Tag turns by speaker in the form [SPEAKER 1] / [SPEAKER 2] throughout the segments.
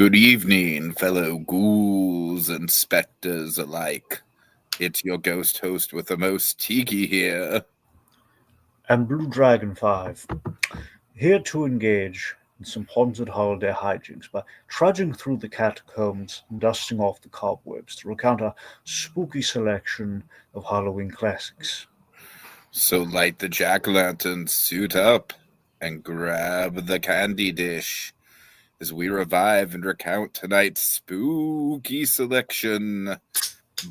[SPEAKER 1] Good evening, fellow ghouls and specters alike. It's your ghost host with the most tiki here.
[SPEAKER 2] And Blue Dragon 5, here to engage in some haunted holiday hijinks by trudging through the catacombs and dusting off the cobwebs to recount a spooky selection of Halloween classics.
[SPEAKER 1] So light the jack-o'-lantern, suit up, and grab the candy dish as we revive and recount tonight's spooky selection.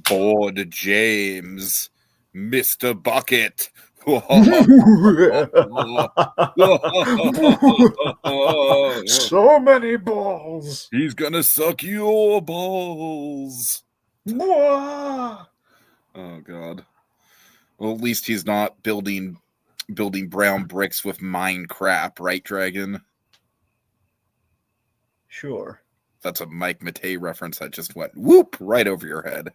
[SPEAKER 1] Bored James, Mr. Bucket.
[SPEAKER 2] So many balls!
[SPEAKER 1] He's gonna suck your balls.
[SPEAKER 2] Mwah!
[SPEAKER 1] Oh god. Well, at least he's not building brown bricks with mine crap, right, Dragon?
[SPEAKER 2] Sure.
[SPEAKER 1] That's a Mike Matei reference that just went whoop right over your head.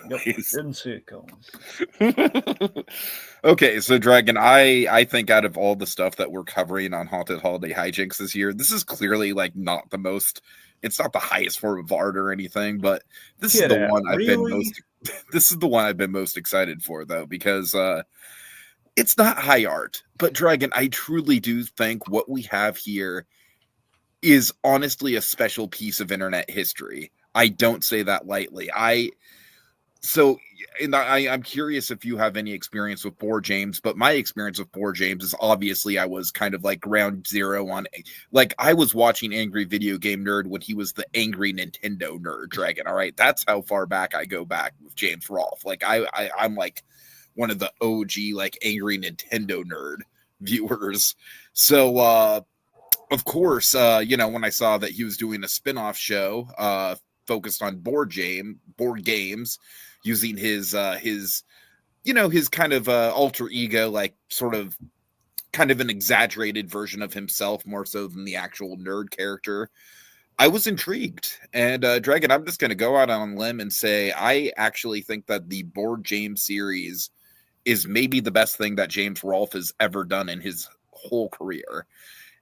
[SPEAKER 2] Yep, didn't see it coming.
[SPEAKER 1] Okay, so Dragon, I think out of all the stuff that we're covering on Haunted Holiday Hijinks this year, this is clearly like not the most. It's not the highest form of art or anything, but this is the one I've been most. This is the one I've been most excited for, though, because it's not high art, but Dragon, I truly do think what we have here is honestly a special piece of internet history. I don't say that lightly. I'm curious if you have any experience with Bored James, but my experience with Bored James is obviously I was kind of like ground zero on, like I was watching Angry Video Game Nerd when he was the Angry Nintendo Nerd, Dragon. All right, that's how far back I go back with James Rolfe. Like I'm like one of the OG like Angry Nintendo Nerd viewers. So of course, when I saw that he was doing a spin-off show focused on board games, using his kind of alter ego, like sort of kind of an exaggerated version of himself, more so than the actual nerd character, I was intrigued. And Dragon, I'm just going to go out on a limb and say I actually think that the Bored James series is maybe the best thing that James Rolfe has ever done in his whole career.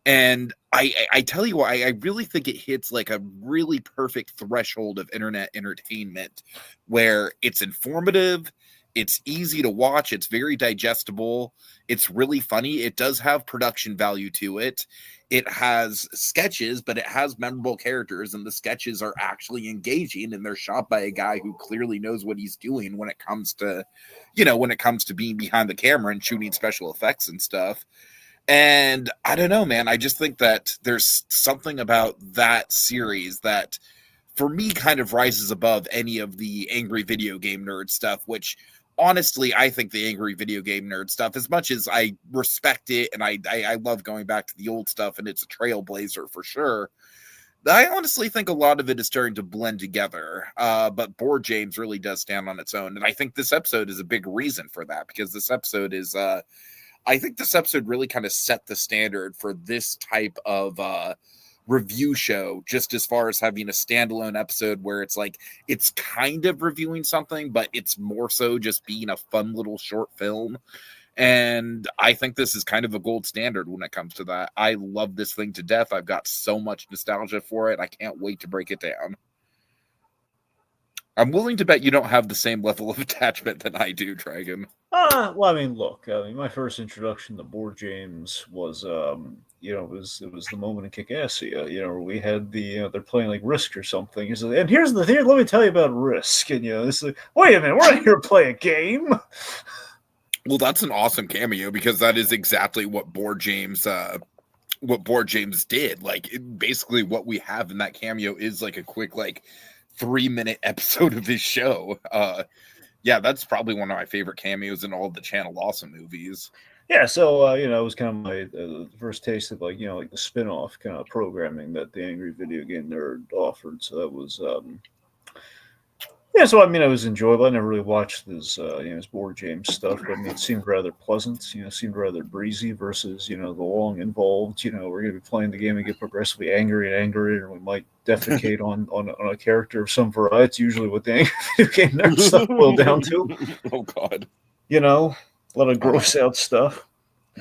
[SPEAKER 1] And I tell you what, I really think it hits like a really perfect threshold of internet entertainment where it's informative, it's easy to watch, it's very digestible, it's really funny, it does have production value to it, it has sketches, but it has memorable characters, and the sketches are actually engaging, and they're shot by a guy who clearly knows what he's doing when it comes to, being behind the camera and shooting special effects and stuff. And I don't know, man. I just think that there's something about that series that, for me, kind of rises above any of the Angry Video Game Nerd stuff, which, honestly, I think the Angry Video Game Nerd stuff, as much as I respect it and I love going back to the old stuff, and it's a trailblazer for sure, I honestly think a lot of it is starting to blend together. But Bored James really does stand on its own. And I think this episode is a big reason for that, because this episode is... I think this episode really kind of set the standard for this type of review show, just as far as having a standalone episode where it's like, it's kind of reviewing something, but it's more so just being a fun little short film. And I think this is kind of a gold standard when it comes to that. I love this thing to death. I've got so much nostalgia for it. I can't wait to break it down. I'm willing to bet you don't have the same level of attachment than I do, Dragon.
[SPEAKER 2] Well, I mean, look, my first introduction to Bored James was, it was the moment in Kick-Assia, where we had they're playing like Risk or something. And here's the thing, let me tell you about Risk. And, this is like, wait a minute, we're not here to play a game.
[SPEAKER 1] Well, that's an awesome cameo, because that is exactly what Bored James did. Like, basically what we have in that cameo is like a quick, like, 3-minute episode of his show. Yeah, that's probably one of my favorite cameos in all of the Channel Awesome movies.
[SPEAKER 2] Yeah, so it was kind of my first taste of like the spin-off kind of programming that the Angry Video Game Nerd offered. So that was so I mean, it was enjoyable. I never really watched his Bored James stuff, but I mean, it seemed rather pleasant. Seemed rather breezy versus the long involved. We're going to be playing the game and get progressively angrier and angrier, and we might defecate on a character of some variety. It's usually what the Angry Video Game Nerd stuff boiled down to.
[SPEAKER 1] Oh God,
[SPEAKER 2] a lot of gross out stuff.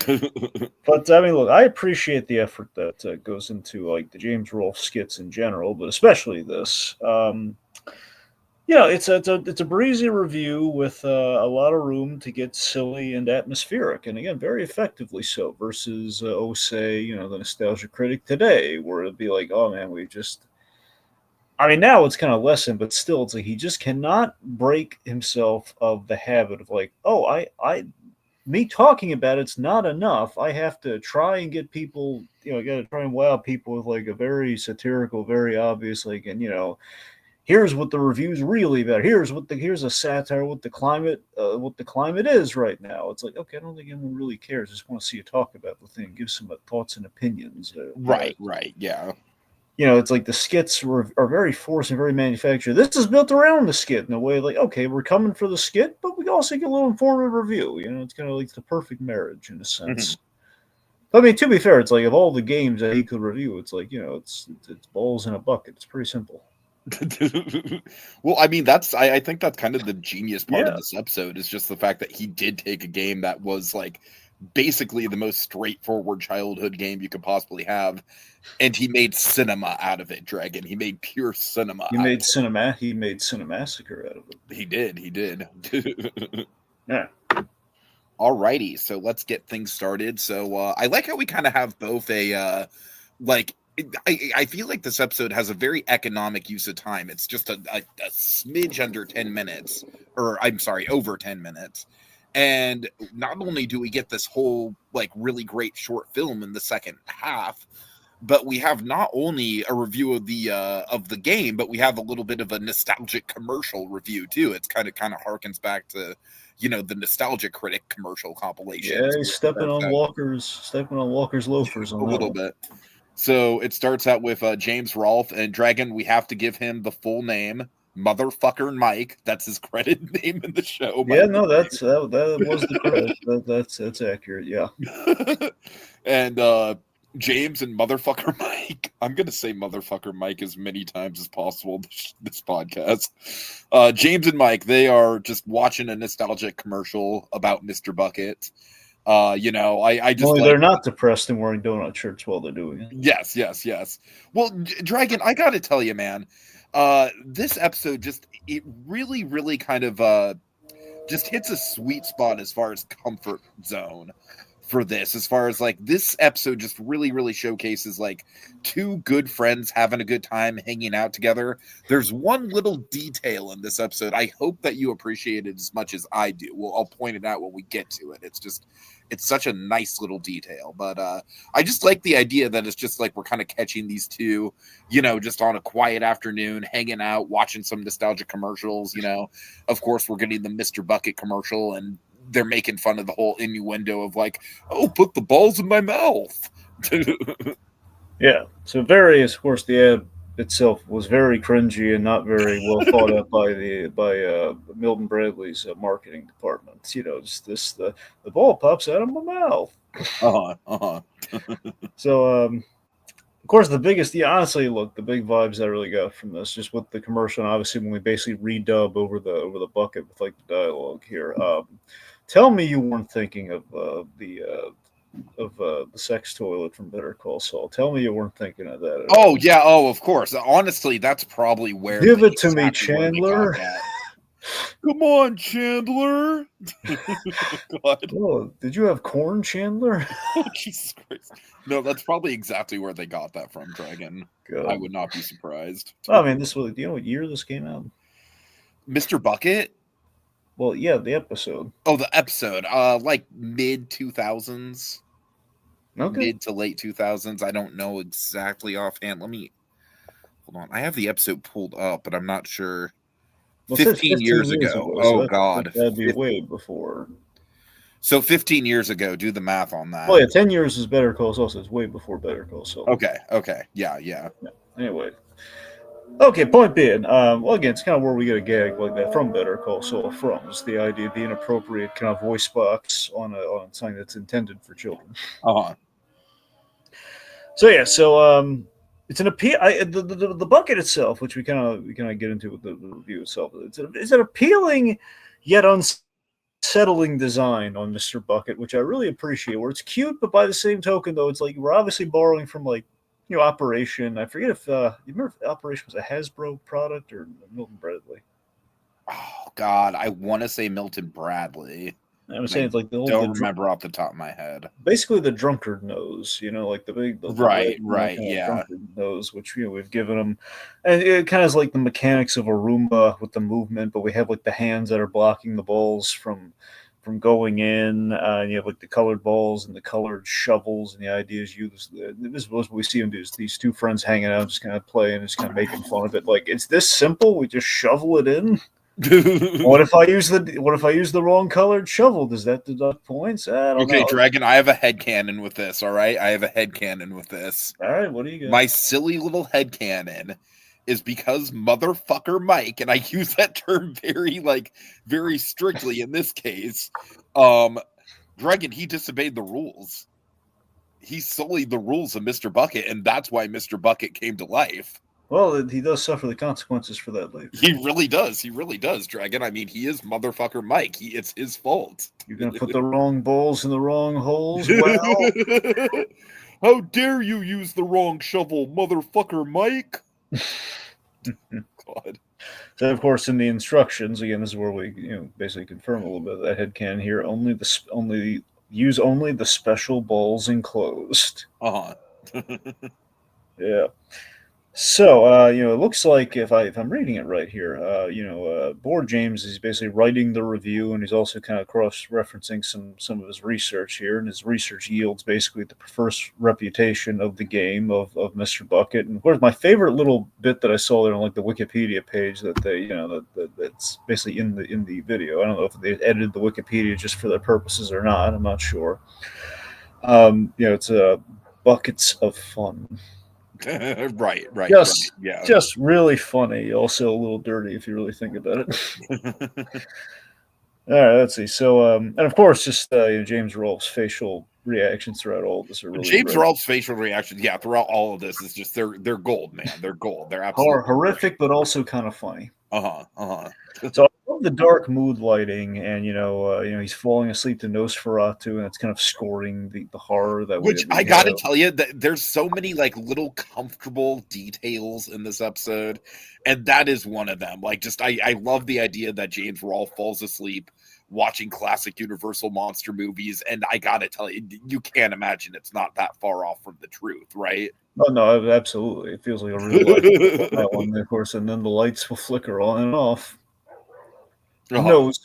[SPEAKER 2] But I mean, look, I appreciate the effort that goes into like the James Rolfe skits in general, but especially this. It's a breezy review with a lot of room to get silly and atmospheric, and again, very effectively so. Versus, say, the Nostalgia Critic today, where it'd be like, oh man, we just. I mean, now it's kind of lessened, but still, it's like he just cannot break himself of the habit of like, oh, me talking about it's not enough. I have to try and get people, I got to try and wow people with like a very satirical, very obvious, like, and here's what the review's really about. Here's a satire what the climate is right now. It's like, okay, I don't think anyone really cares. I just want to see you talk about the thing, give some thoughts and opinions.
[SPEAKER 1] Right, yeah.
[SPEAKER 2] It's like the skits are very forced and very manufactured. This is built around the skit in a way like, okay, we're coming for the skit, but we also get a little informative review. It's kind of like the perfect marriage in a sense. Mm-hmm. I mean, to be fair, it's like of all the games that he could review, it's like, it's balls in a bucket. It's pretty simple.
[SPEAKER 1] Well, I mean, I think that's kind of the genius part of this episode is just the fact that he did take a game that was like basically the most straightforward childhood game you could possibly have, and he made cinema out of it. Dragon, he made pure cinema.
[SPEAKER 2] He made Cinemassacre out of it.
[SPEAKER 1] He did.
[SPEAKER 2] Yeah.
[SPEAKER 1] Alrighty, so let's get things started. So I like how we kind of have both a I feel like this episode has a very economic use of time. It's just a smidge under 10 minutes, or I'm sorry, over 10 minutes. And not only do we get this whole like really great short film in the second half, but we have not only a review of the game, but we have a little bit of a nostalgic commercial review too. It's kind of harkens back to the Nostalgia Critic commercial compilation.
[SPEAKER 2] Yeah, he's stepping on Walker's loafers
[SPEAKER 1] a little bit. So it starts out with James Rolfe, and Dragon, we have to give him the full name, Motherfucker Mike. That's his credit name in the show.
[SPEAKER 2] Yeah, no, that was the credit. That's accurate, yeah.
[SPEAKER 1] And James and Motherfucker Mike. I'm going to say Motherfucker Mike as many times as possible this podcast. James and Mike, they are just watching a nostalgic commercial about Mr. Bucket. I just
[SPEAKER 2] they're not depressed and wearing donut shirts while they're doing it.
[SPEAKER 1] Yes. Well, Dragon, I got to tell you, man, this episode it really, really kind of just hits a sweet spot as far as comfort zone for this, as far as like this episode just really, really showcases like two good friends having a good time hanging out together. There's one little detail in this episode I hope that you appreciate it as much as I do. Well, I'll point it out when we get to it. It's such a nice little detail, but I just like the idea that it's just like we're kind of catching these two, just on a quiet afternoon, hanging out, watching some nostalgic commercials. Of course, we're getting the Mr. Bucket commercial, and they're making fun of the whole innuendo of like, oh, put the balls in my mouth.
[SPEAKER 2] Yeah. So of course, the ad itself was very cringy and not very well thought out by Milton Bradley's marketing department. Just the ball pops out of my mouth. So, of course, honestly, look, the big vibes I really got from this, just with the commercial, and obviously when we basically redub over the bucket with like the dialogue here. Tell me you weren't thinking of the sex toilet from Better Call Saul. Tell me you weren't thinking of that.
[SPEAKER 1] Oh, yeah. Oh, of course. Honestly, that's probably where.
[SPEAKER 2] Give it to me, Chandler.
[SPEAKER 1] Come on, Chandler.
[SPEAKER 2] God. Oh, did you have corn, Chandler?
[SPEAKER 1] Oh, Jesus Christ. No, that's probably exactly where they got that from, Dragon. God. I would not be surprised.
[SPEAKER 2] I mean, do you know what year this came out?
[SPEAKER 1] Mr. Bucket?
[SPEAKER 2] Well, yeah, the episode.
[SPEAKER 1] Oh, the episode. Like mid-2000s. Okay. Mid to late 2000s. I don't know exactly offhand. Hold on. I have the episode pulled up, but I'm not sure. Well, 15 years ago. Oh, God.
[SPEAKER 2] That'd be way before.
[SPEAKER 1] So 15 years ago. Do the math on that.
[SPEAKER 2] Well, yeah, 10 years is Better Call Saul, so it's way before Better Call Saul.
[SPEAKER 1] Okay. Yeah.
[SPEAKER 2] Anyway. Okay, point being, well, again, it's kind of where we get a gag like that from Better Call Saul from. It's the idea of the inappropriate kind of voice box on something that's intended for children. So it's an appeal. The bucket itself, which we kind of get into with the review itself, it's an appealing yet settling design on Mr. Bucket, which I really appreciate. Where it's cute, but by the same token, though, it's like we're obviously borrowing from like Operation. I forget if you remember if Operation was a Hasbro product or Milton Bradley.
[SPEAKER 1] Oh God, I want to say Milton Bradley.
[SPEAKER 2] I'm saying it's like
[SPEAKER 1] don't remember off the top of my head.
[SPEAKER 2] Basically, the drunkard nose, like the big, the
[SPEAKER 1] right,
[SPEAKER 2] red,
[SPEAKER 1] yeah,
[SPEAKER 2] drunkard nose, which we've given them, and it kind of is like the mechanics of a Roomba with the movement, but we have like the hands that are blocking the balls from going in, and you have like the colored balls and the colored shovels, and the idea is this is what we see them do. Is these two friends hanging out, just kind of playing, just kind of making fun of it. Like it's this simple. We just shovel it in. What if I use the wrong colored shovel? Does that deduct points? I don't know.
[SPEAKER 1] Dragon, I have a headcanon with this, all right? I have a headcanon with this.
[SPEAKER 2] All right, what do you got?
[SPEAKER 1] My silly little headcanon is because motherfucker Mike, and I use that term very strictly in this case, Dragon, he disobeyed the rules. He sullied the rules of Mr. Bucket, and that's why Mr. Bucket came to life.
[SPEAKER 2] Well, he does suffer the consequences for that later.
[SPEAKER 1] He really does. He really does, Dragon. I mean, he is motherfucker Mike. It's his fault.
[SPEAKER 2] You're going to put the wrong balls in the wrong holes? Well...
[SPEAKER 1] How dare you use the wrong shovel, motherfucker Mike? God.
[SPEAKER 2] So, of course, in the instructions, again, this is where we basically confirm a little bit of that headcanon here. Use only the special balls enclosed.
[SPEAKER 1] Uh-huh.
[SPEAKER 2] Yeah. So, it looks like if I'm reading it right here, Board James is basically writing the review, and he's also kind of cross-referencing some of his research here, and his research yields basically the first reputation of the game of Mr. Bucket. And of course, my favorite little bit that I saw there on like the Wikipedia page that they, that's basically in the video. I don't know if they edited the Wikipedia just for their purposes or not. I'm not sure. It's buckets of fun.
[SPEAKER 1] right. Yeah.
[SPEAKER 2] Just really funny. Also a little dirty if you really think about it. All right, let's see. So, and of course, just James Rolfe's facial reactions throughout all of this are really
[SPEAKER 1] James Rolfe's facial reactions, throughout all of this is just they're gold, man. They're gold. They're absolutely
[SPEAKER 2] horrific, but also kind of funny.
[SPEAKER 1] So
[SPEAKER 2] I love the dark mood lighting, and he's falling asleep to Nosferatu, and it's kind of scoring the horror that.
[SPEAKER 1] Which I gotta tell you, that there's so many like little comfortable details in this episode, and that is one of them. Like, just I love the idea that James Rolfe falls asleep watching classic Universal monster movies, and I gotta tell you, you can't imagine it's not that far off from the truth, right?
[SPEAKER 2] Oh no, absolutely. It feels like a real life that one, of course, and then the lights will flicker on and off. Nosferatu.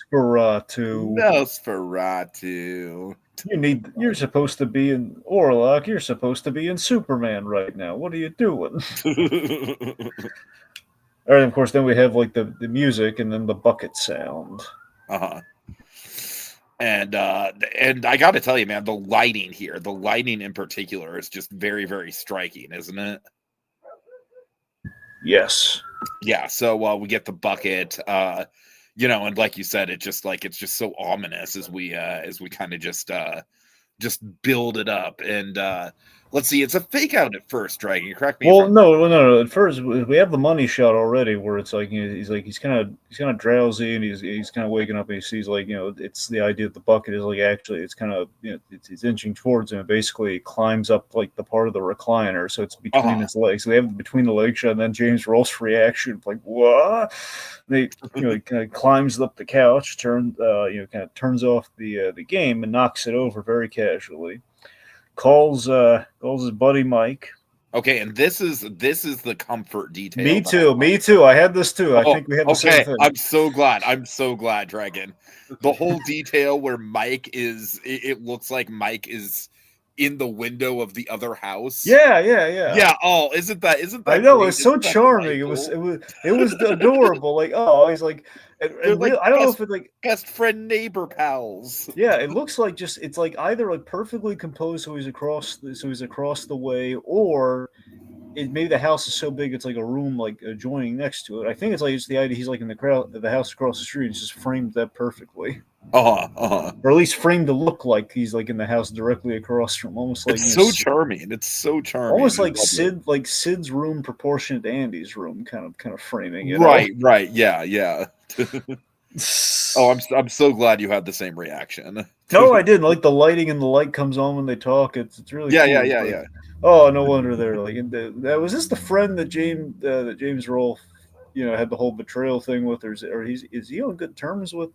[SPEAKER 2] You're supposed to be in Orlok. You're supposed to be in Superman right now. What are you doing? All right, of course, then we have like the music and then the bucket sound.
[SPEAKER 1] And I got to tell you, man, the lighting in particular is just very, very striking, isn't it?
[SPEAKER 2] Yes.
[SPEAKER 1] Yeah. So we get the bucket, and like you said, it's just so ominous as we kind of just build it up. And let's see, it's a fake out at first, Dragon. You correct me.
[SPEAKER 2] Well, no. At first, we have the money shot already, where it's like he's kind of drowsy, and he's kind of waking up, and he sees it's the idea that the bucket is like actually it's kind of it's inching towards him, and basically he climbs up like the part of the recliner, so it's between his legs. So we have between the leg shot, and then James Rolfe's reaction, like what? He kind of climbs up the couch, kind of turns off the game, and knocks it over very casually. Calls his buddy Mike.
[SPEAKER 1] Okay, and this is the comfort detail.
[SPEAKER 2] Me too. I had this too. I think we have the same thing.
[SPEAKER 1] I'm so glad, Dragon. The whole detail where Mike is, it looks like Mike is in the window of the other house.
[SPEAKER 2] Yeah.
[SPEAKER 1] Oh, isn't that?
[SPEAKER 2] I know, it was so charming. It was adorable. Like, oh, he's like, I don't know if it's like
[SPEAKER 1] best friend neighbor pals.
[SPEAKER 2] Yeah, it looks like it's like either like perfectly composed, so he's across the way, or maybe the house is so big it's like a room like adjoining next to it. I think it's like the idea he's like in the house across the street. It's just framed that perfectly. Or at least framed to look like he's like in the house directly across from, almost like
[SPEAKER 1] it's so charming. It's so charming.
[SPEAKER 2] Almost like Sid's room proportionate to Andy's room, kind of framing it.
[SPEAKER 1] Right. Yeah. Oh, I'm so glad you had the same reaction.
[SPEAKER 2] No, I didn't. Like the lighting and the light comes on when they talk. It's really
[SPEAKER 1] Yeah,
[SPEAKER 2] cool.
[SPEAKER 1] yeah, yeah,
[SPEAKER 2] Like,
[SPEAKER 1] yeah.
[SPEAKER 2] oh, no wonder they're like. That was this the friend that James Rolfe, had the whole betrayal thing with, or is he on good terms with
[SPEAKER 1] You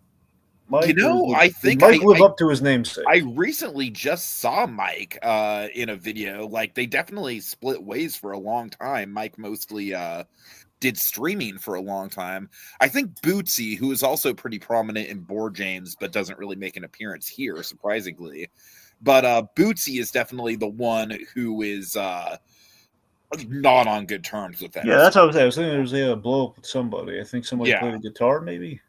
[SPEAKER 2] Mike, or
[SPEAKER 1] know,
[SPEAKER 2] did,
[SPEAKER 1] I
[SPEAKER 2] did
[SPEAKER 1] think
[SPEAKER 2] Mike live up to his namesake?
[SPEAKER 1] I recently just saw Mike in a video. Like they definitely split ways for a long time. Mike mostly did streaming for a long time. I think Bootsy, who is also pretty prominent in Board Games but doesn't really make an appearance here, surprisingly. But Bootsy is definitely the one who is not on good terms with
[SPEAKER 2] Yeah,
[SPEAKER 1] them.
[SPEAKER 2] that's what I was saying. I was thinking there was a blow up with somebody. I think somebody
[SPEAKER 1] Yeah.
[SPEAKER 2] played a guitar, maybe.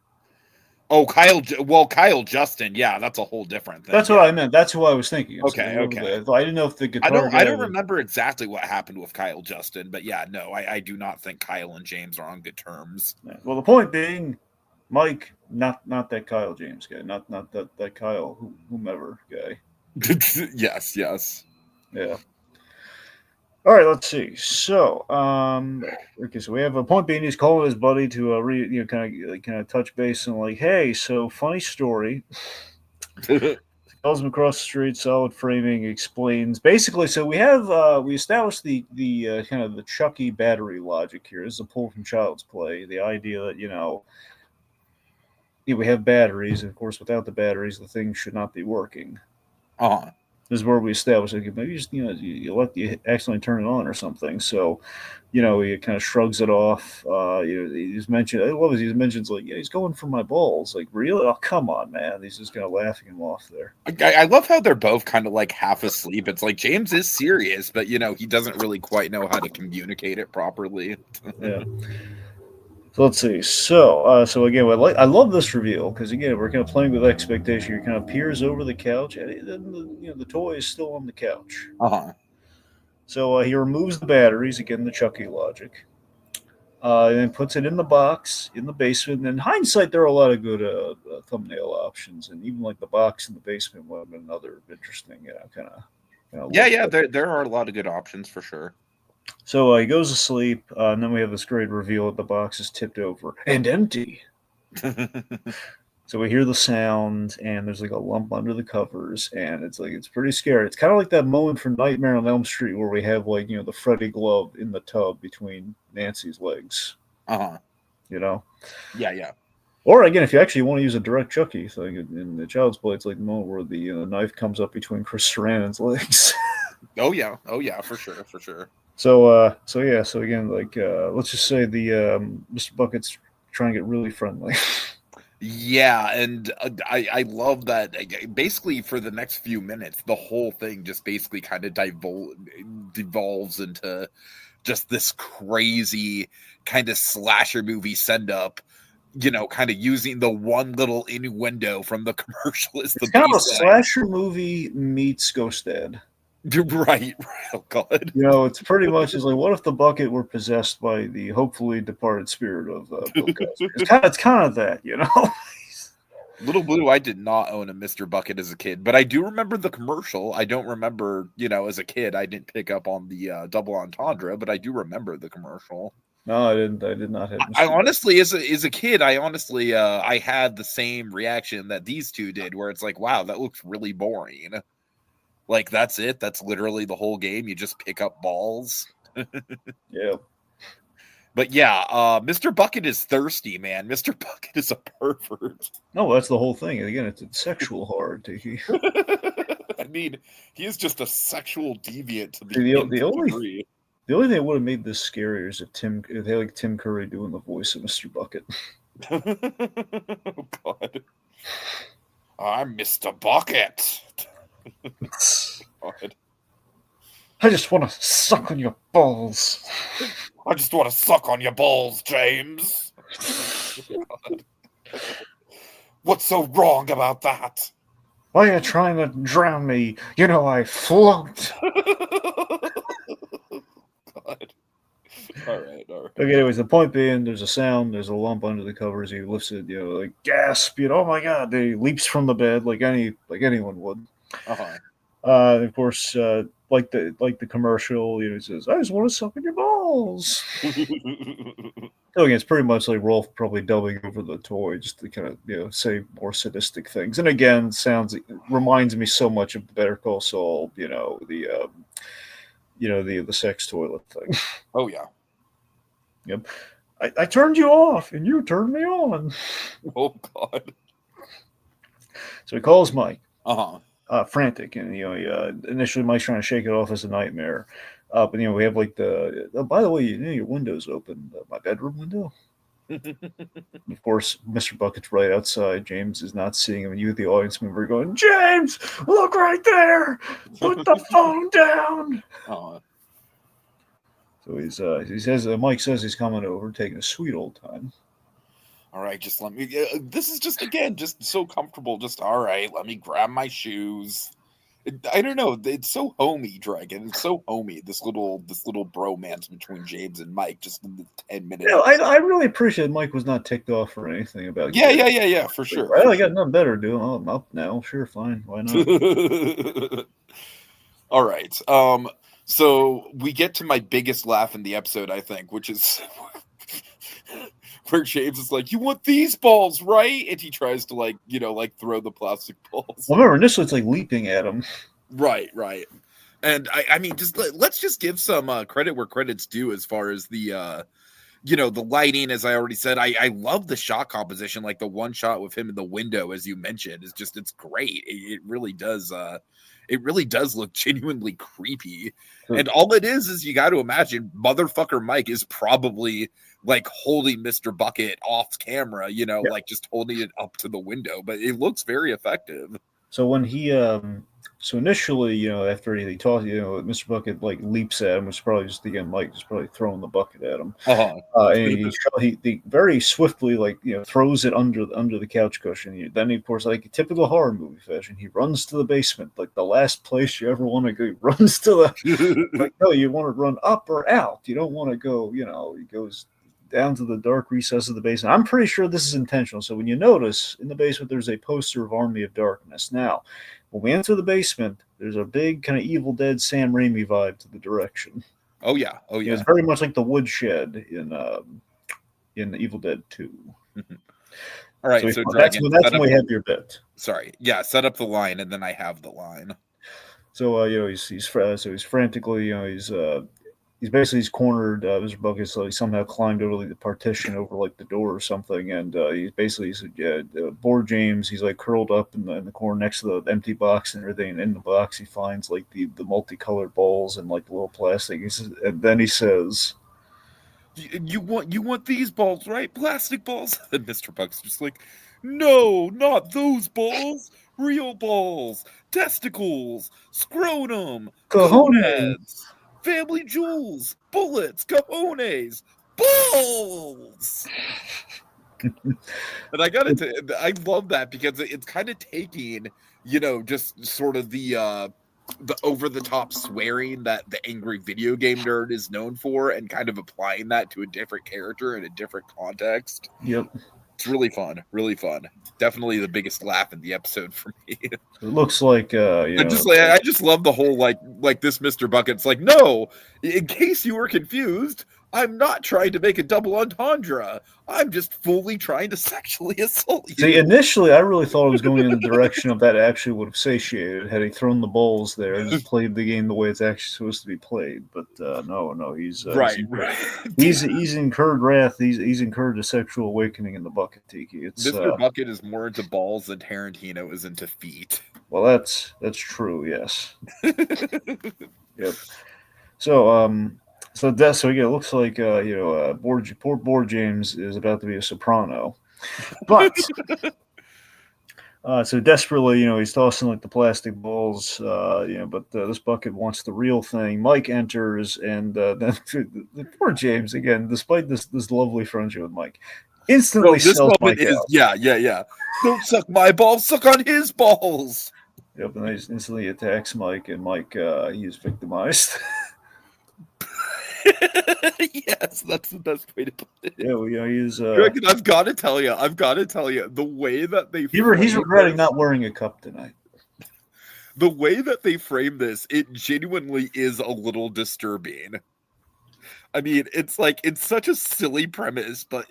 [SPEAKER 1] Oh, Kyle Justin. Yeah, that's a whole different thing.
[SPEAKER 2] That's what
[SPEAKER 1] Yeah.
[SPEAKER 2] I meant. That's who I was thinking. Of. So
[SPEAKER 1] Okay, okay.
[SPEAKER 2] I didn't know if the guitar
[SPEAKER 1] I
[SPEAKER 2] guy
[SPEAKER 1] don't
[SPEAKER 2] was.
[SPEAKER 1] remember exactly what happened with Kyle Justin, but yeah, no, I do not think Kyle and James are on good terms.
[SPEAKER 2] Well, the point being, Mike, not that Kyle James guy, not that Kyle whomever guy.
[SPEAKER 1] Yes, yes.
[SPEAKER 2] Yeah. All right, let's see. So, okay, so we have a point being he's calling his buddy to kind of touch base and like, hey, so funny story. Calls him across the street, solid framing, explains basically. So we established the kind of the Chucky battery logic here. This is a pull from Child's Play. The idea that we have batteries, and of course, without the batteries, the thing should not be working.
[SPEAKER 1] Uh-huh.
[SPEAKER 2] This is where we establish like maybe just you accidentally turn it on or something. So, he kind of shrugs it off. He's mentioned. I love it. He mentions like, yeah, he's going for my balls. Like, really? Oh, come on, man. He's just kind of laughing him off there.
[SPEAKER 1] I love how they're both kind of like half asleep. It's like James is serious, but he doesn't really quite know how to communicate it properly.
[SPEAKER 2] Yeah. So let's see. So again, I love this reveal because again, we're kind of playing with expectation. He kind of peers over the couch, and the toy is still on the couch.
[SPEAKER 1] Uh-huh.
[SPEAKER 2] So he removes the batteries again, the Chucky logic, and then puts it in the box in the basement. And in hindsight, there are a lot of good thumbnail options, and even like the box in the basement would have been another interesting, kind of.
[SPEAKER 1] Yeah. There are a lot of good options for sure.
[SPEAKER 2] So he goes to sleep, and then we have this great reveal that the box is tipped over and empty. So we hear the sound, and there's like a lump under the covers, and it's pretty scary. It's kind of like that moment from Nightmare on Elm Street where we have like the Freddy glove in the tub between Nancy's legs.
[SPEAKER 1] Uh-huh.
[SPEAKER 2] Yeah.
[SPEAKER 1] Yeah.
[SPEAKER 2] Or again, if you actually want to use a direct Chucky thing in the Child's Play, it's like the moment where the knife comes up between Chris Sarandon's legs.
[SPEAKER 1] Oh yeah, for sure.
[SPEAKER 2] So again, like let's just say the Mr. Bucket's trying to get really friendly.
[SPEAKER 1] Yeah, and I love that. Basically, for the next few minutes, the whole thing just basically kind of devolves into just this crazy kind of slasher movie send up. Kind of using the one little innuendo from the commercial as the
[SPEAKER 2] It's kind of a
[SPEAKER 1] baseline.
[SPEAKER 2] slasher movie meets Ghost Dad.
[SPEAKER 1] Right. Oh God.
[SPEAKER 2] It's pretty much is like, what if the bucket were possessed by the hopefully departed spirit of Bill Cosby? It's kind of that,
[SPEAKER 1] Little Blue, I did not own a Mr. Bucket as a kid, but I do remember the commercial. I don't remember, as a kid, I didn't pick up on the double entendre, but I do remember the commercial.
[SPEAKER 2] No, I didn't. I did not have.
[SPEAKER 1] I honestly, as a kid, I had the same reaction that these two did, where it's like, wow, that looks really boring. Like that's it. That's literally the whole game. You just pick up balls.
[SPEAKER 2] Yeah.
[SPEAKER 1] But yeah, Mr. Bucket is thirsty, man. Mr. Bucket is a pervert.
[SPEAKER 2] No, that's the whole thing. Again, it's sexual horror, Tiki.
[SPEAKER 1] I mean, he is just a sexual deviant to
[SPEAKER 2] the only
[SPEAKER 1] degree.
[SPEAKER 2] The only thing that would have made this scarier is if they had like Tim Curry doing the voice of Mr. Bucket.
[SPEAKER 1] Oh God. I'm Mr. Bucket. God.
[SPEAKER 2] I just want to suck on your balls.
[SPEAKER 1] I just want to suck on your balls, James. God. What's so wrong about that?
[SPEAKER 2] Why are you trying to drown me? I float.
[SPEAKER 1] God. All right.
[SPEAKER 2] Okay, anyways, the point being, there's a sound, there's a lump under the covers. He lifts it, like gasp, oh my God! He leaps from the bed like anyone would.
[SPEAKER 1] Uh-huh.
[SPEAKER 2] Of course, like the commercial, he says, "I just want to suck on your balls." So again, it's pretty much like Rolf probably dubbing over the toy just to kind of say more sadistic things. And again, reminds me so much of the Better Call Saul, the sex toilet thing.
[SPEAKER 1] Oh yeah.
[SPEAKER 2] Yep. I turned you off and you turned me on.
[SPEAKER 1] Oh god.
[SPEAKER 2] So he calls Mike.
[SPEAKER 1] Uh-huh.
[SPEAKER 2] Frantic, and initially Mike's trying to shake it off as a nightmare. But we have like by the way, your window's open, my bedroom window. Of course, Mr. Bucket's right outside. James is not seeing him, and you, the audience member, are going, James, look right there! Put the phone down!
[SPEAKER 1] Uh-huh.
[SPEAKER 2] So Mike says he's coming over, taking a sweet old time.
[SPEAKER 1] All right, just let me. This is just so comfortable. Just all right. Let me grab my shoes. I don't know. It's so homey, Dragon. It's so homey. This little bromance between James and Mike, just in the 10 minutes.
[SPEAKER 2] I really appreciate Mike was not ticked off or anything about.
[SPEAKER 1] Yeah, for sure.
[SPEAKER 2] Well, I got nothing better to do. Oh, I'm up now. Sure, fine. Why not?
[SPEAKER 1] All right. So we get to my biggest laugh in the episode, I think, which is where James is like, "You want these balls, right?" And he tries to throw the plastic balls.
[SPEAKER 2] Well, remember, initially it's like leaping at him.
[SPEAKER 1] Right. And I mean, let's just give some credit where credit's due as far as the the lighting. As I already said, I love the shot composition. Like the one shot with him in the window, as you mentioned, it's great. It really does. It really does look genuinely creepy. And all it is you got to imagine motherfucker Mike is probably like holding Mr. Bucket off camera, like just holding it up to the window, but it looks very effective.
[SPEAKER 2] So when he, so initially, after he talks, Mr. Bucket like leaps at him, which is probably just again Mike just probably throwing the bucket at him, and he very swiftly throws it under the couch cushion. Then he, of course, like typical horror movie fashion, he runs to the basement, like the last place you ever want to go. He runs to the like no, you want to run up or out. You don't want to go. He goes down to the dark recess of the basement. I'm pretty sure this is intentional. So when you notice in the basement, there's a poster of Army of Darkness. Now, when we enter the basement, there's a big kind of Evil Dead Sam Raimi vibe to the direction.
[SPEAKER 1] Oh yeah.
[SPEAKER 2] It's very much like the woodshed in Evil Dead 2.
[SPEAKER 1] All right, so
[SPEAKER 2] Dragon, that's when we have your bit.
[SPEAKER 1] Sorry, yeah, set up the line, and then I have the line.
[SPEAKER 2] So he's frantically he's cornered. Mr. Bucket, so he somehow climbed over the partition over like the door or something, and he's bored James. He's like curled up in the corner next to the empty box and everything. And in the box, he finds like the multicolored balls and like the little plastic. And then he says,
[SPEAKER 1] "You want these balls, right? Plastic balls?" And Mr. Buck's just like, "No, not those balls. Real balls, testicles, scrotum, cojones. Family jewels, bullets, cojones, balls." And I love that because it's kind of taking, just sort of the over the top swearing that the angry video game nerd is known for and kind of applying that to a different character in a different context.
[SPEAKER 2] Yep.
[SPEAKER 1] It's really fun. Really fun. Definitely the biggest laugh in the episode for me.
[SPEAKER 2] It looks like
[SPEAKER 1] I just love the whole like this Mr. Bucket's like, no, in case you were confused, I'm not trying to make a double entendre. I'm just fully trying to sexually assault you.
[SPEAKER 2] See, initially I really thought it was going in the direction of that actually would have satiated had he thrown the balls there and just played the game the way it's actually supposed to be played. But no, he's
[SPEAKER 1] right.
[SPEAKER 2] He's incurred wrath. He's incurred a sexual awakening in the Bucket, Tiki.
[SPEAKER 1] Mr. Bucket is more into balls than Tarantino is into feet.
[SPEAKER 2] Well, that's true. Yes. Yep. So it looks like poor Board James is about to be a soprano, but so desperately, he's tossing like the plastic balls, but this Bucket wants the real thing. Mike enters, and then the poor James again, despite this lovely friendship with Mike, instantly sells Mike out.
[SPEAKER 1] Yeah. Don't suck my balls, suck on his balls.
[SPEAKER 2] Yep, and he instantly attacks Mike, and Mike he is victimized.
[SPEAKER 1] Yes, that's the best way to put it.
[SPEAKER 2] Yeah, he's.
[SPEAKER 1] Dragon, I've got to tell you, the way that they
[SPEAKER 2] he's regretting not wearing a cup tonight.
[SPEAKER 1] The way that they frame this, it genuinely is a little disturbing. I mean, it's like it's such a silly premise, but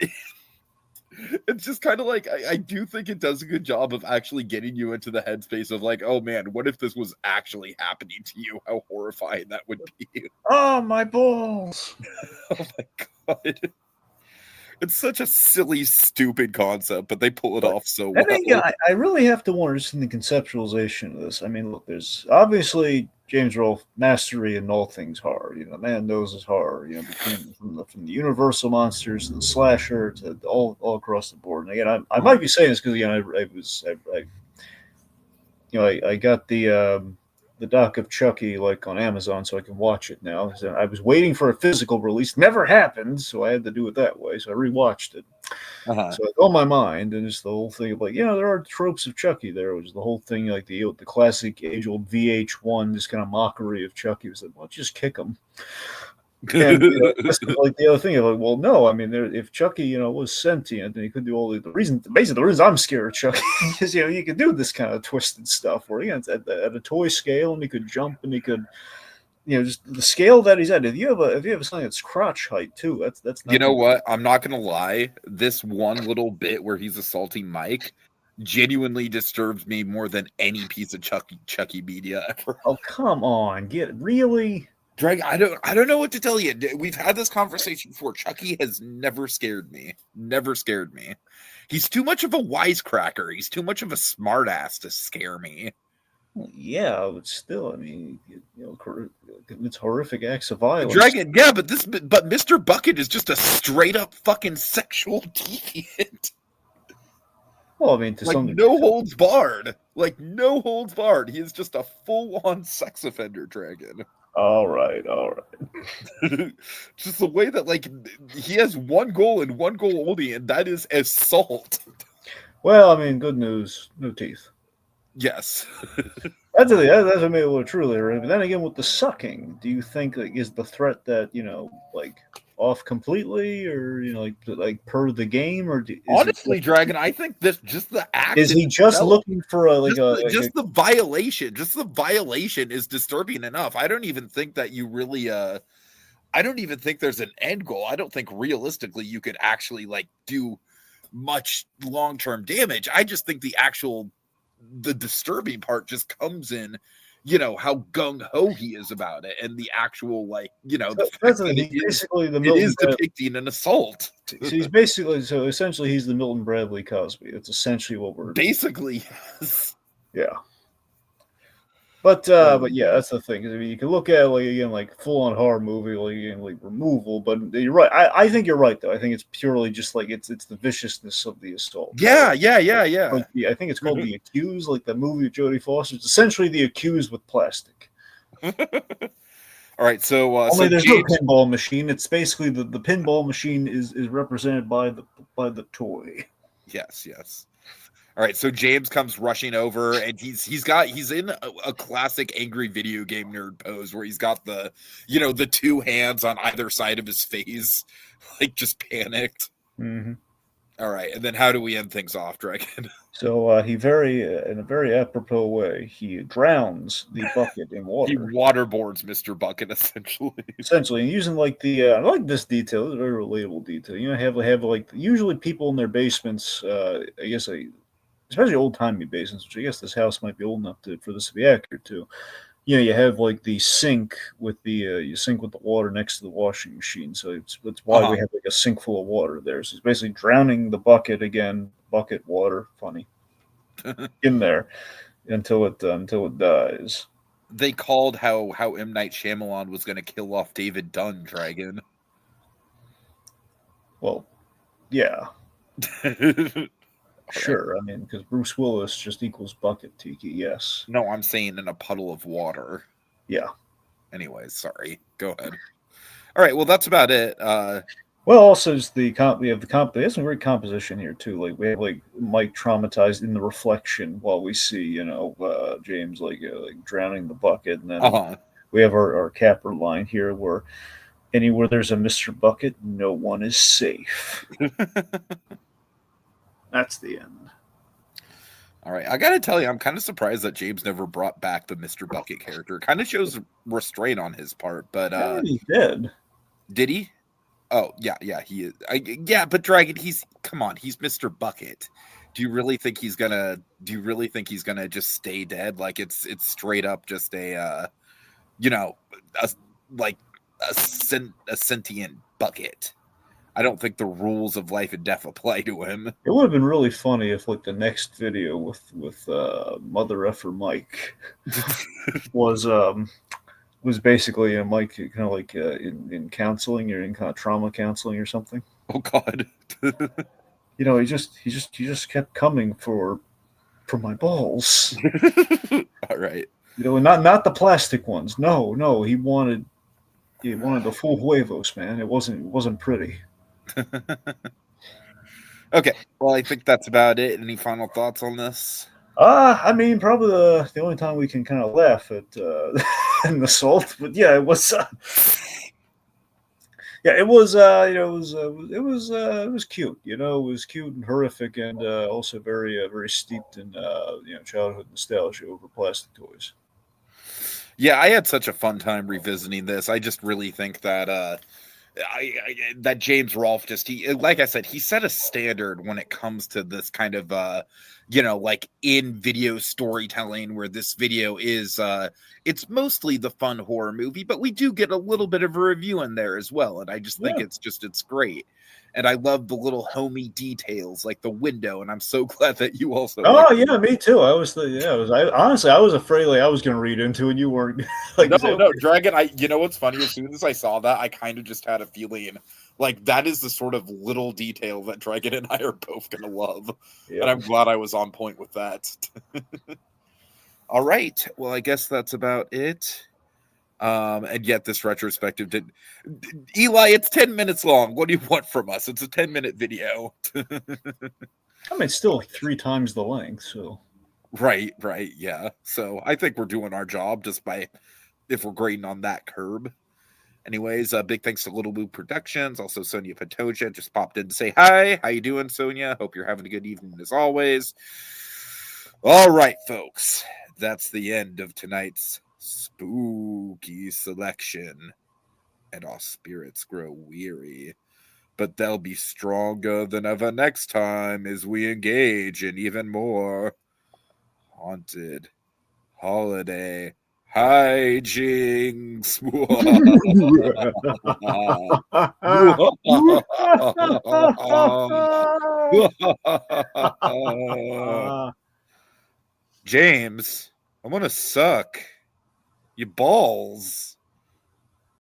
[SPEAKER 1] it's just kind of like I do think it does a good job of actually getting you into the headspace of like, oh man, what if this was actually happening to you? How horrifying that would be.
[SPEAKER 2] Oh, my balls.
[SPEAKER 1] Oh my god. It's such a silly, stupid concept, but they pull it off so well.
[SPEAKER 2] I think I really have to wonder just in the conceptualization of this. I mean, look, there's obviously James Rolfe mastery in all things horror. You know, man knows his horror. You know, from the Universal monsters to the slasher to all across the board. And again, I might be saying this because I got the doc of Chucky like on Amazon, so I can watch it now. So I was waiting for a physical release, never happened, so I had to do it that way. So I rewatched it. So it's on my mind, and it's the whole thing of like, there are tropes of Chucky there, which is the whole thing like the classic age-old VH1, this kind of mockery of Chucky. Was like, well, just kick him. And like the other thing, like, well, no, I mean, if Chucky, was sentient, and he could do all the reason I'm scared of Chucky is, he could do this kind of twisted stuff where it's at a toy scale, and he could jump, and he could, just the scale that he's at. If you have something that's crotch height too, that's not.
[SPEAKER 1] You know what? I'm not gonna lie. This one little bit where he's assaulting Mike genuinely disturbs me more than any piece of Chucky media ever.
[SPEAKER 2] Oh, come on, really?
[SPEAKER 1] Drag, I don't know what to tell you. We've had this conversation before. Chucky has never scared me. Never scared me. He's too much of a wisecracker. He's too much of a smartass to scare me.
[SPEAKER 2] Well, yeah, but still, I mean, it's horrific acts of violence.
[SPEAKER 1] Dragon, yeah, but Mr. Bucket is just a straight up fucking sexual deviant.
[SPEAKER 2] Well, I mean, to some
[SPEAKER 1] no holds barred. Like no holds barred. He is just a full on sex offender, Dragon.
[SPEAKER 2] All right.
[SPEAKER 1] Just the way that like he has one goal and one goal only, and that is assault.
[SPEAKER 2] Well, I mean, good news, no teeth.
[SPEAKER 1] Yes.
[SPEAKER 2] That's maybe a little truly. But then again, with the sucking, do you think is the threat that like off completely, or like per the game, or
[SPEAKER 1] honestly, Dragon, I think this just the act
[SPEAKER 2] is he just looking for
[SPEAKER 1] the violation? Just the violation is disturbing enough. I don't even think that you really. I don't even think there's an end goal. I don't think realistically you could actually like do much long-term damage. I just think the disturbing part just comes in, how gung-ho he is about it, and the actual it is depicting an assault.
[SPEAKER 2] So he's essentially he's the Milton Bradley Cosby. That's essentially what we're
[SPEAKER 1] basically. Yes.
[SPEAKER 2] Yeah. But yeah, that's the thing. I mean, you can look at like full on horror movie, like removal. But you're right. I think you're right though. I think it's purely just like it's the viciousness of the assault.
[SPEAKER 1] Yeah.
[SPEAKER 2] Like, I think it's called The Accused, like the movie of Jodie Foster. It's essentially The Accused with plastic.
[SPEAKER 1] All right, so
[SPEAKER 2] only there's no pinball machine. It's basically the pinball machine is represented by the toy.
[SPEAKER 1] Yes. All right, so James comes rushing over, and he's in a classic angry video game nerd pose where he's got the the two hands on either side of his face, like just panicked.
[SPEAKER 2] Mm-hmm.
[SPEAKER 1] All right, and then how do we end things off, Dragon?
[SPEAKER 2] So he in a very apropos way, he drowns the bucket in water.
[SPEAKER 1] He waterboards Mr. Bucket essentially.
[SPEAKER 2] Essentially, and using like I like this detail. It's a very relatable detail. Have like usually people in their basements. I guess especially old-timey basements, which I guess this house might be old enough for this to be accurate to. You have like the sink with you sink with the water next to the washing machine. So that's why we have like a sink full of water there. So he's basically drowning the bucket again, bucket water, funny, in there until it dies.
[SPEAKER 1] They called how M. Night Shyamalan was going to kill off David Dunn, Dragon.
[SPEAKER 2] Well, yeah. Sure, I mean, because Bruce Willis just equals bucket, Tiki, yes.
[SPEAKER 1] No, I'm saying in a puddle of water.
[SPEAKER 2] Yeah.
[SPEAKER 1] Anyways, sorry. Go ahead. All right, well, that's about it.
[SPEAKER 2] Well, also, we have there's some great composition here, too. Like, we have, like, Mike traumatized in the reflection while we see, James, like drowning the bucket. And then we have our capper line here where anywhere there's a Mr. Bucket, no one is safe. That's the end.
[SPEAKER 1] All right. I got to tell you, I'm kind of surprised that James never brought back the Mr. Bucket character. It kind of shows restraint on his part, but...
[SPEAKER 2] he's dead.
[SPEAKER 1] Did he? Oh, yeah, he is. Yeah, but Dragon, come on, he's Mr. Bucket. Do you really think he's gonna? Do you really think he's gonna just stay dead? Like it's straight up just you know, a, like a sentient bucket. I don't think the rules of life and death apply to him.
[SPEAKER 2] It would have been really funny if, like, the next video with Mother Effer Mike was basically a Mike kind of like in counseling or in kind of trauma counseling or something.
[SPEAKER 1] Oh God.
[SPEAKER 2] You know, he just kept coming for my balls.
[SPEAKER 1] All right.
[SPEAKER 2] You know, and not the plastic ones. No, he wanted the full huevos, man. It wasn't pretty.
[SPEAKER 1] Okay. Well, I think that's about it. Any final thoughts on this?
[SPEAKER 2] I mean, probably the only time we can kind of laugh at an assault, but yeah, it was. Yeah, it was. It was cute. You know, it was cute and horrific, and also very steeped in childhood nostalgia over plastic toys.
[SPEAKER 1] Yeah, I had such a fun time revisiting this. I just really think that that James Rolfe like I said, he set a standard when it comes to this kind of like in video storytelling, where this video is it's mostly the fun horror movie, but we do get a little bit of a review in there as well, and I just think it's great. And I love the little homey details like the window, and I'm so glad that you also
[SPEAKER 2] Me too. I honestly I was afraid like I was gonna read into it and you weren't. Like,
[SPEAKER 1] no, Dragon, you know what's funny? As soon as I saw that, I kind of just had a feeling like that is the sort of little detail that Dragon and I are both gonna love. And I'm glad I was on point with that. All right. Well, I guess that's about it. And yet this retrospective Eli, it's 10 minutes long. What do you want from us? It's a 10-minute video.
[SPEAKER 2] I mean, it's still like 3 times the length, so.
[SPEAKER 1] Right, yeah. So I think we're doing our job just by if we're grading on that curb. Anyways, big thanks to Little Boo Productions. Also, Sonia Patoja just popped in to say hi. How you doing, Sonia? Hope you're having a good evening as always. All right, folks. That's the end of tonight's spooky selection. And our spirits grow weary. But they'll be stronger than ever next time as we engage in even more haunted holiday hijinks. James, I want to suck your balls.